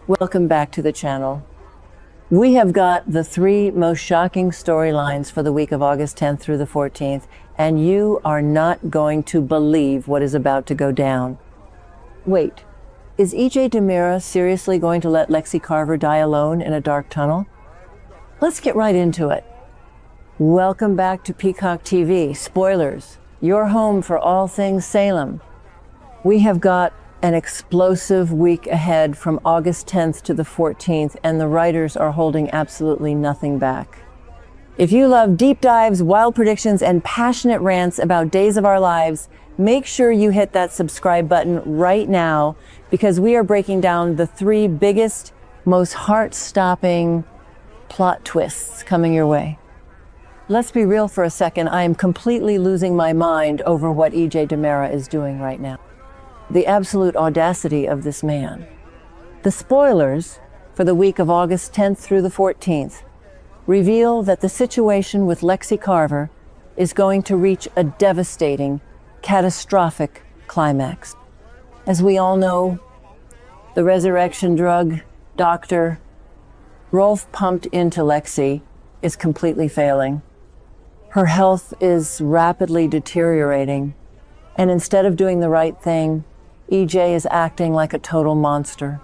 Welcome back to the channel. We have got the 3 most shocking storylines for the week of August 10th through the 14th, and you are not going to believe what is about to go down. Wait, is EJ DiMera seriously going to let Lexie Carver die alone in a dark tunnel? Let's get right into it. Welcome back to Peacock TV Spoilers, your home for all things Salem. We have got an explosive week ahead from August 10th to the 14th, and the writers are holding absolutely nothing back. If you love deep dives, wild predictions, and passionate rants about days of our lives, make sure you hit that subscribe button right now, because we are breaking down the 3 biggest, most heart-stopping plot twists coming your way. Let's be real for a second. I am completely losing my mind over what EJ DiMera is doing right now. The absolute audacity of this man. The spoilers for the week of August 10th through the 14th reveal that the situation with Lexie Carver is going to reach a devastating, catastrophic climax. As we all know, the resurrection drug, Dr. Rolf pumped into Lexie is completely failing. Her health is rapidly deteriorating, and instead of doing the right thing, EJ is acting like a total monster.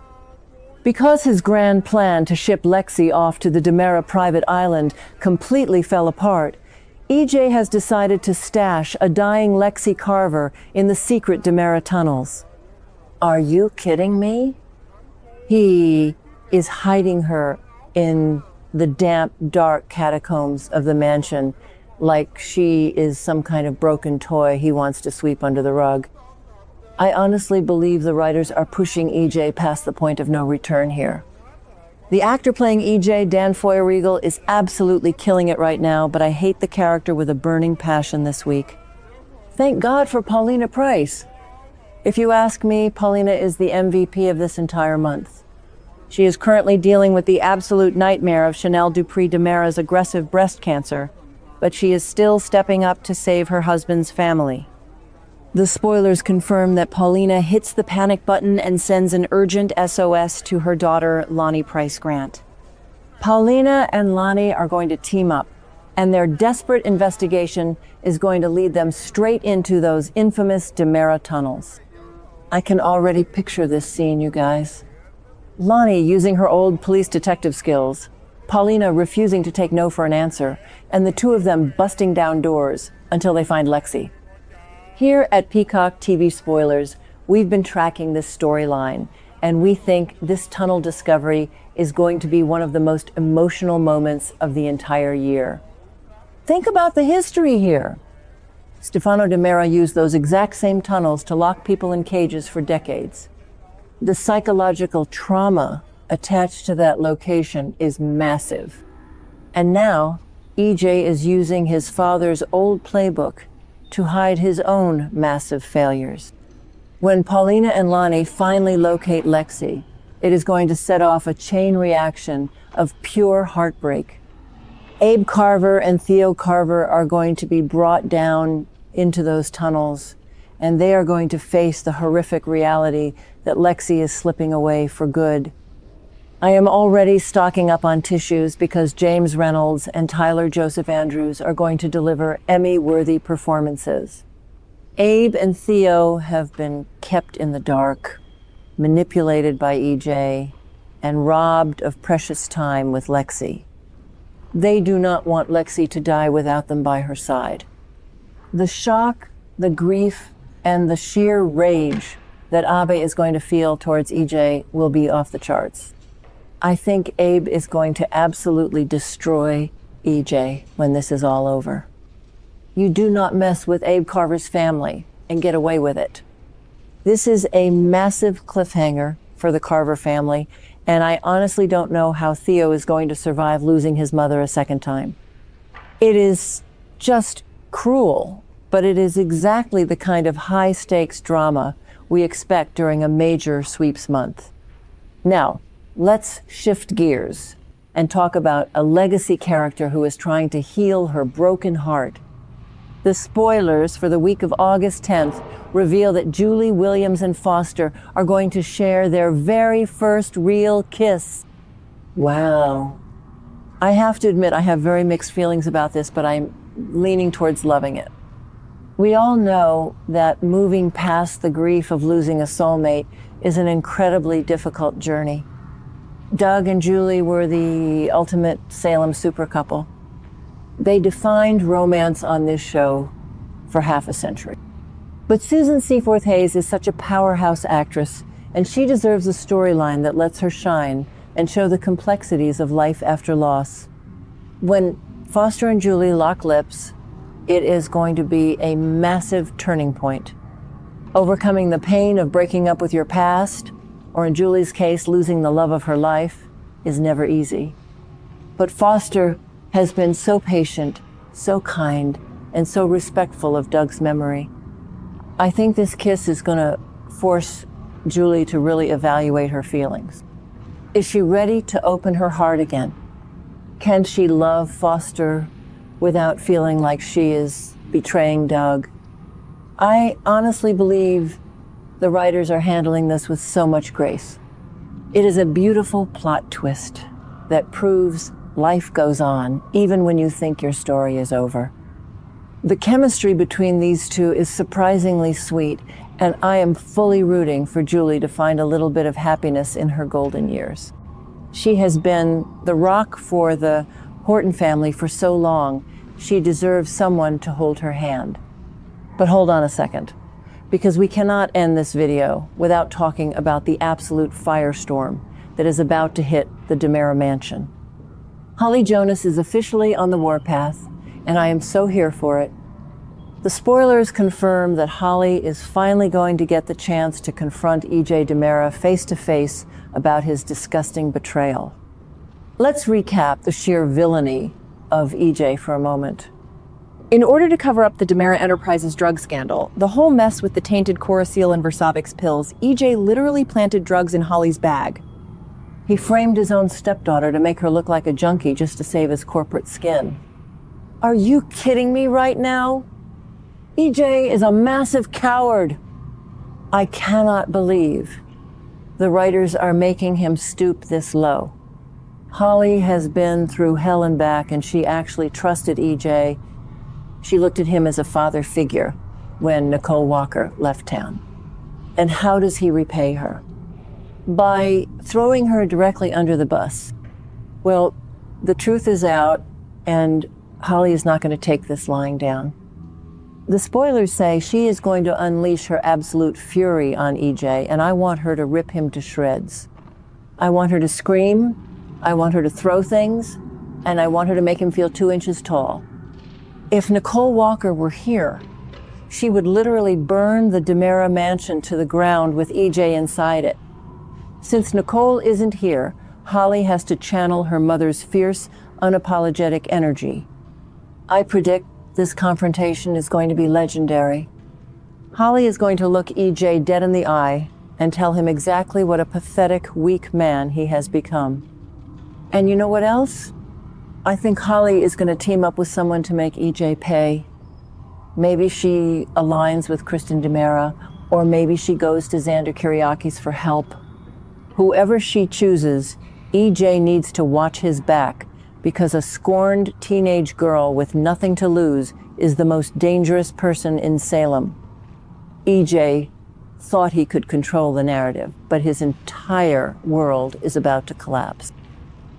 Because his grand plan to ship Lexie off to the DiMera private island completely fell apart, EJ has decided to stash a dying Lexie Carver in the secret DiMera tunnels. Are you kidding me? He is hiding her in the damp, dark catacombs of the mansion like she is some kind of broken toy he wants to sweep under the rug. I honestly believe the writers are pushing EJ past the point of no return here. The actor playing EJ, Dan Foyer-Regal, is absolutely killing it right now, but I hate the character with a burning passion this week. Thank God for Paulina Price. If you ask me, Paulina is the MVP of this entire month. She is currently dealing with the absolute nightmare of Chanel Dupree DiMera's aggressive breast cancer, but she is still stepping up to save her husband's family. The spoilers confirm that Paulina hits the panic button and sends an urgent SOS to her daughter, Lani Price Grant. Paulina and Lani are going to team up, and their desperate investigation is going to lead them straight into those infamous DiMera tunnels. I can already picture this scene, you guys. Lani using her old police detective skills, Paulina refusing to take no for an answer, and the 2 of them busting down doors until they find Lexie. Here at Peacock TV Spoilers, we've been tracking this storyline, and we think this tunnel discovery is going to be one of the most emotional moments of the entire year. Think about the history here. Stefano DiMera used those exact same tunnels to lock people in cages for decades. The psychological trauma attached to that location is massive. And now, EJ is using his father's old playbook to hide his own massive failures. When Paulina and Lani finally locate Lexie, it is going to set off a chain reaction of pure heartbreak. Abe Carver and Theo Carver are going to be brought down into those tunnels, and they are going to face the horrific reality that Lexie is slipping away for good. I am already stocking up on tissues because James Reynolds and Tyler Joseph Andrews are going to deliver Emmy-worthy performances. Abe and Theo have been kept in the dark, manipulated by EJ, and robbed of precious time with Lexie. They do not want Lexie to die without them by her side. The shock, the grief, and the sheer rage that Abe is going to feel towards EJ will be off the charts. I think Abe is going to absolutely destroy EJ when this is all over. You do not mess with Abe Carver's family and get away with it. This is a massive cliffhanger for the Carver family, and I honestly don't know how Theo is going to survive losing his mother a second time. It is just cruel, but it is exactly the kind of high-stakes drama we expect during a major sweeps month. Now, let's shift gears and talk about a legacy character who is trying to heal her broken heart. The spoilers for the week of August 10th reveal that Julie, Williams, and Foster are going to share their very first real kiss. Wow. I have to admit I have very mixed feelings about this, but I'm leaning towards loving it. We all know that moving past the grief of losing a soulmate is an incredibly difficult journey. Doug and Julie were the ultimate Salem super couple. They defined romance on this show for half a century. But Susan Seaforth Hayes is such a powerhouse actress, and she deserves a storyline that lets her shine and show the complexities of life after loss. When Foster and Julie lock lips, it is going to be a massive turning point. Overcoming the pain of breaking up with your past, or in Julie's case, losing the love of her life, is never easy. But Foster has been so patient, so kind, and so respectful of Doug's memory. I think this kiss is going to force Julie to really evaluate her feelings. Is she ready to open her heart again? Can she love Foster without feeling like she is betraying Doug? I honestly believe the writers are handling this with so much grace. It is a beautiful plot twist that proves life goes on, even when you think your story is over. The chemistry between these two is surprisingly sweet, and I am fully rooting for Julie to find a little bit of happiness in her golden years. She has been the rock for the Horton family for so long, she deserves someone to hold her hand. But hold on a second, because we cannot end this video without talking about the absolute firestorm that is about to hit the DiMera mansion. Holly Jonas is officially on the warpath, and I am so here for it. The spoilers confirm that Holly is finally going to get the chance to confront EJ DiMera face to face about his disgusting betrayal. Let's recap the sheer villainy of EJ for a moment. In order to cover up the DiMera Enterprises drug scandal, the whole mess with the tainted Coraceal and Versavix pills, EJ literally planted drugs in Holly's bag. He framed his own stepdaughter to make her look like a junkie just to save his corporate skin. Are you kidding me right now? EJ is a massive coward. I cannot believe the writers are making him stoop this low. Holly has been through hell and back, and she actually trusted EJ. She looked at him as a father figure when Nicole Walker left town. And how does he repay her? By throwing her directly under the bus. Well, the truth is out, and Holly is not going to take this lying down. The spoilers say she is going to unleash her absolute fury on EJ, and I want her to rip him to shreds. I want her to scream, I want her to throw things, and I want her to make him feel 2 inches tall. If Nicole Walker were here, she would literally burn the DiMera mansion to the ground with EJ inside it. Since Nicole isn't here, Holly has to channel her mother's fierce, unapologetic energy. I predict this confrontation is going to be legendary. Holly is going to look EJ dead in the eye and tell him exactly what a pathetic, weak man he has become. And you know what else? I think Holly is going to team up with someone to make EJ pay. Maybe she aligns with Kristen DiMera, or maybe she goes to Xander Kyriakis for help. Whoever she chooses, EJ needs to watch his back, because a scorned teenage girl with nothing to lose is the most dangerous person in Salem. EJ thought he could control the narrative, but his entire world is about to collapse.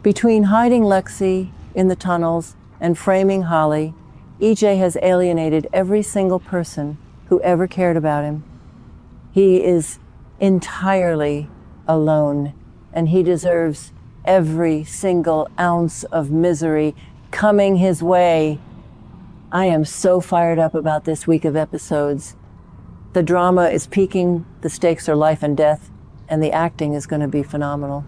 Between hiding Lexie in the tunnels and framing Holly, EJ has alienated every single person who ever cared about him. He is entirely alone, and he deserves every single ounce of misery coming his way. I am so fired up about this week of episodes. The drama is peaking, the stakes are life and death, and the acting is going to be phenomenal.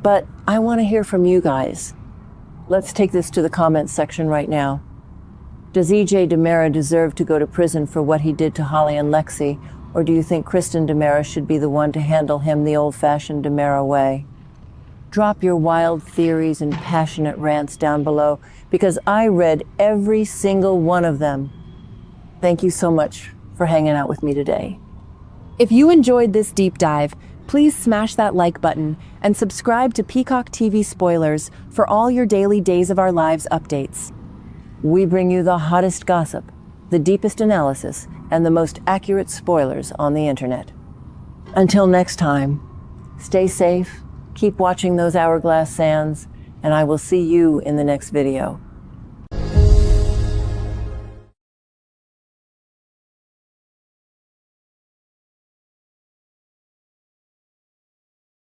But I want to hear from you guys. Let's take this to the comments section right now. Does EJ DiMera deserve to go to prison for what he did to Holly and Lexie, or do you think Kristen DiMera should be the one to handle him the old-fashioned DiMera way? Drop your wild theories and passionate rants down below, because I read every single one of them, Thank you so much for hanging out with me today. If you enjoyed this deep dive, please smash that like button and subscribe to Peacock TV Spoilers for all your daily Days of Our Lives updates. We bring you the hottest gossip, the deepest analysis, and the most accurate spoilers on the internet. Until next time, stay safe, keep watching those hourglass sands, and I will see you in the next video.